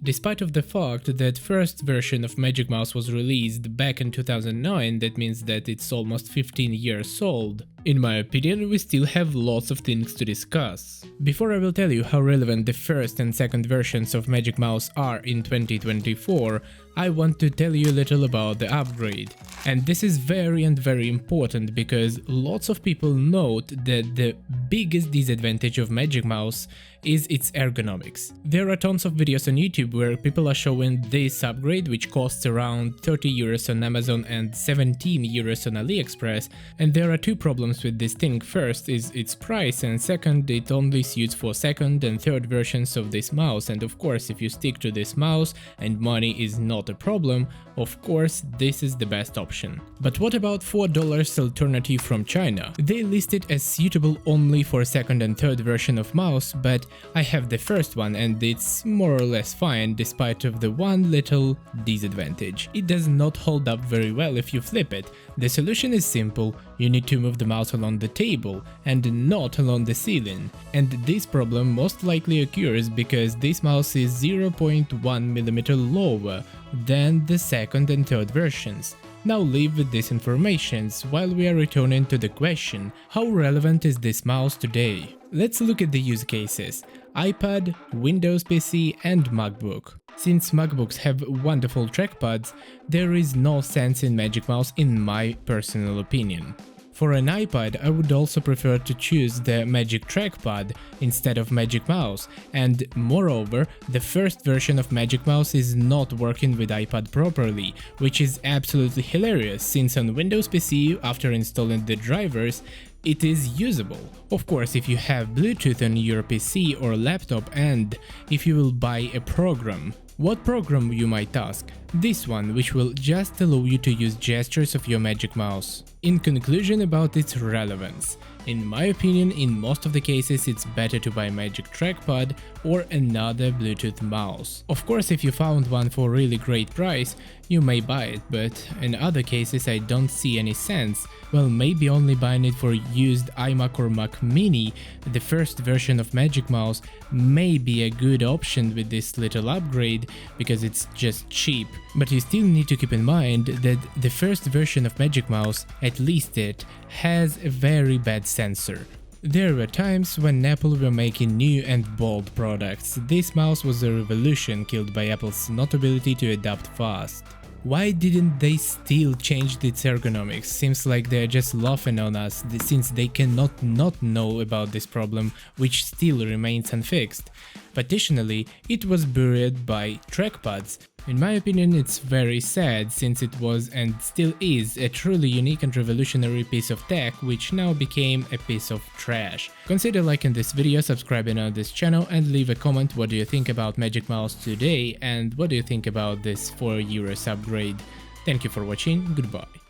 Despite of the fact that first version of Magic Mouse was released back in 2009, that means that it's almost 15 years old. In my opinion, we still have lots of things to discuss. Before I will tell you how relevant the first and second versions of Magic Mouse are in 2024, I want to tell you a little about the upgrade. And this is very important because lots of people note that the biggest disadvantage of Magic Mouse is its ergonomics. There are tons of videos on YouTube where people are showing this upgrade, which costs around 30 euros on Amazon and 17 euros on AliExpress, and there are two problems with this thing. First is its price, and second, it only suits for second and third versions of this mouse, and of course if you stick to this mouse and money is not a problem, of course this is the best option. But what about $4 alternative from China? They list it as suitable only for second and third version of mouse, but I have the first one and it's more or less fine despite of the one little disadvantage. It does not hold up very well if you flip it. The solution is simple, you need to move the mouse along the table and not along the ceiling. And this problem most likely occurs because this mouse is 0.1 mm lower than the second and third versions. Now leave with these informations while we are returning to the question, how relevant is this mouse today? Let's look at the use cases: iPad, Windows PC and MacBook. Since MacBooks have wonderful trackpads, there is no sense in Magic Mouse in my personal opinion. For an iPad, I would also prefer to choose the Magic Trackpad instead of Magic Mouse, and moreover, the first version of Magic Mouse is not working with iPad properly, which is absolutely hilarious since on Windows PC, after installing the drivers, it is usable. Of course, if you have Bluetooth on your PC or laptop and if you will buy a program. What program, you might ask? This one, which will just allow you to use gestures of your Magic Mouse. In conclusion about its relevance, in my opinion, in most of the cases it's better to buy Magic Trackpad or another Bluetooth mouse. Of course, if you found one for a really great price, you may buy it, but in other cases I don't see any sense. Well, maybe only buying it for used iMac or Mac Mini, the first version of Magic Mouse may be a good option with this little upgrade because it's just cheap. But you still need to keep in mind that the first version of Magic Mouse, at least it, has a very bad sensor. There were times when Apple were making new and bold products. This mouse was a revolution killed by Apple's not ability to adapt fast. Why didn't they still change its ergonomics? Seems like they're just laughing on us since they cannot not know about this problem, which still remains unfixed. Additionally, it was buried by trackpads. In my opinion, it's very sad since it was and still is a truly unique and revolutionary piece of tech which now became a piece of trash. Consider liking this video, subscribing on this channel and leave a comment what do you think about Magic Mouse today and what do you think about this €4 upgrade. Thank you for watching, goodbye.